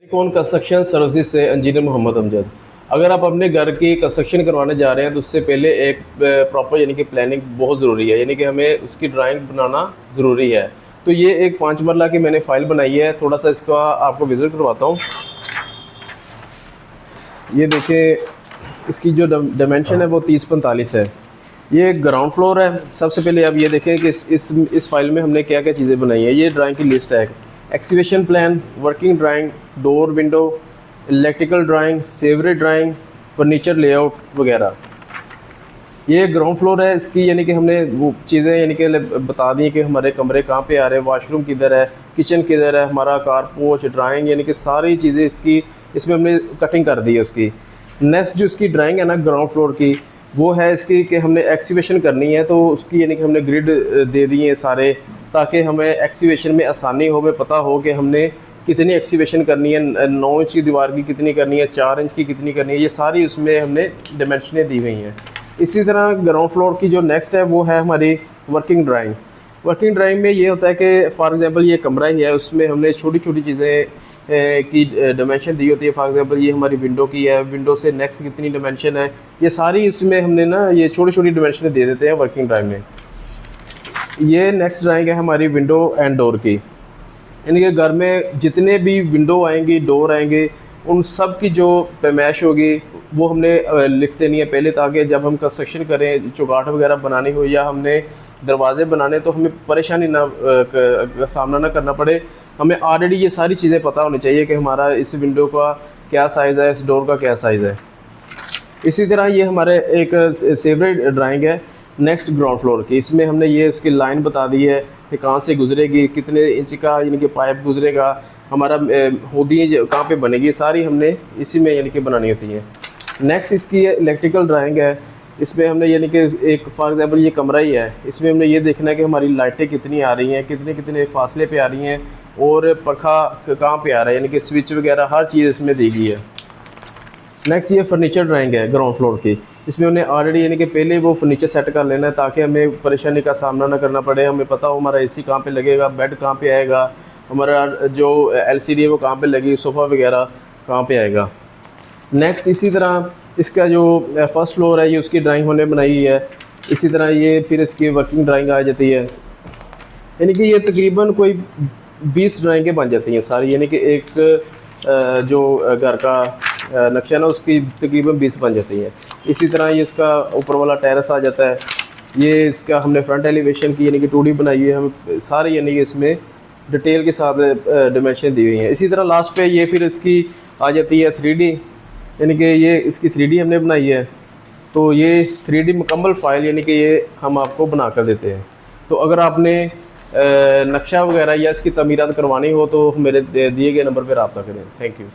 कौन construction services से engineer Mohammad Amjad. अगर आप अपने घर की कंस्ट्रक्शन करवाने जा रहे हैं तो उससे पहले एक प्रॉपर यानी कि प्लानिंग बहुत ज़रूरी है, यानी कि हमें उसकी ड्राइंग बनाना ज़रूरी है। तो ये एक 5 मरला की मैंने फ़ाइल बनाई है, थोड़ा सा इसका आपको विज़िट करवाता हूँ। ये देखिए, इसकी जो डायमेंशन है वो 30-45 है। ये ग्राउंड फ्लोर है। सबसे पहले आप ये देखें कि इस फाइल में हमने क्या क्या चीज़ें बनाई हैं। ये ड्राइंग की लिस्ट है। Excavation plan, working drawing, door window, electrical drawing, sewerage drawing, furniture layout वगैरह। ये ग्राउंड फ्लोर है इसकी, यानी कि हमने वो चीज़ें यानी कि बता दी कि हमारे कमरे कहाँ पे आ रहे हैं, वाशरूम किधर है, किचन किधर है, हमारा कार पोच, ड्राइंग, यानी कि सारी चीज़ें इसकी इसमें हमने कटिंग कर दी है उसकी। नेक्स्ट जो इसकी ड्राइंग है ना ग्राउंड फ्लोर की, वो है इसकी कि हमने एक्सीवेशन करनी है, तो उसकी यानी कि हमने ग्रिड दे दिए हैं सारे, ताकि हमें एक्सीवेशन में आसानी हो, हमें पता हो कि हमने कितनी एक्सीवेशन करनी है, 9 इंच की दीवार की कितनी करनी है, 4 इंच की कितनी करनी है, ये सारी उसमें हमने डायमेंशनें दी हुई हैं। इसी तरह ग्राउंड फ्लोर की जो नेक्स्ट है वो है हमारी वर्किंग ड्राइंग। वर्किंग ड्राइंग में ये होता है कि फॉर एग्जांपल ये कमरा ही है, उसमें हमने छोटी छोटी चीज़ें की डायमेंशन दी होती है। फॉर एग्जांपल ये हमारी विंडो की है, विंडो से नेक्स्ट कितनी डायमेंशन है, ये सारी इसमें हमने ना ये छोटी छोटी डायमेंशन दे देते हैं वर्किंग ड्राइंग में। ये नेक्स्ट ड्राइंग है हमारी विंडो एंड डोर की, यानी कि घर में जितने भी विंडो आएंगी, डोर आएंगे, उन सब की जो पैमाइश होगी वो हमने लिख देनी है पहले, ताकि जब हम कंस्ट्रक्शन करें, चौगाट वगैरह बनानी हो या हमने दरवाजे बनाने, तो हमें परेशानी ना का सामना ना करना पड़े। हमें ऑलरेडी ये सारी चीज़ें पता होनी चाहिए कि हमारा इस विंडो का क्या साइज़ है, इस डोर का क्या साइज़ है। इसी तरह ये हमारे एक सेवरेज ड्राइंग है नेक्स्ट ग्राउंड फ्लोर की। इसमें हमने ये उसकी लाइन बता दी है कि कहाँ से गुजरेगी, कितने इंच का यानी कि पाइप गुजरेगा, हमारा होदी कहाँ पे बनेगी, सारी हमने इसी में यानी कि बनानी होती है। नेक्स्ट इसकी इलेक्ट्रिकल ड्राइंग है। इसमें हमने यानी कि एक फॉर एग्जांपल ये कमरा ही है, इसमें हमने ये देखना है कि हमारी लाइटें कितनी आ रही हैं, कितने कितने फासले पे आ रही हैं, और पंखा कहाँ पे आ रहा है, यानी कि स्विच वगैरह हर चीज़ इसमें दी गई है। नेक्स्ट ये फर्नीचर ड्राइंग है ग्राउंड फ्लोर की। इसमें हमने ऑलरेडी यानी कि पहले वो फर्नीचर सेट कर लेना है, ताकि हमें परेशानी का सामना ना करना पड़े। हमें पता हो हमारा एसी कहाँ पे लगेगा, बेड कहाँ पे आएगा, हमारा जो एलसीडी है वो कहाँ पे लगेगी, सोफ़ा वगैरह कहाँ पे आएगा। नेक्स्ट इसी तरह इसका जो फर्स्ट फ्लोर है ये उसकी ड्राइंग होने बनाई है। इसी तरह ये फिर इसकी वर्किंग ड्राइंग आ जाती है, यानी कि ये तकरीबन कोई 20 ड्राइंगें बन जाती हैं सारी, यानी कि एक जो घर का नक्शा ना उसकी तकरीबन 20 बन जाती है। इसी तरह ये इसका ऊपर वाला टेरेस आ जाता है। ये इसका हमने फ्रंट एलिवेशन की यानी कि 2D बनाई हुई है, हम सारे यानी कि इसमें डिटेल के साथ डायमेंशन दी हुई हैं। इसी तरह लास्ट पे ये फिर इसकी आ जाती है 3D, यानी कि ये इसकी 3D हमने बनाई है। तो ये 3D मुकम्मल फ़ाइल यानी कि ये हम आपको बना कर देते हैं। तो अगर आपने नक्शा वगैरह या इसकी तमीरात करवानी हो तो मेरे दिए गए नंबर पर रब्ता करें। Thank you.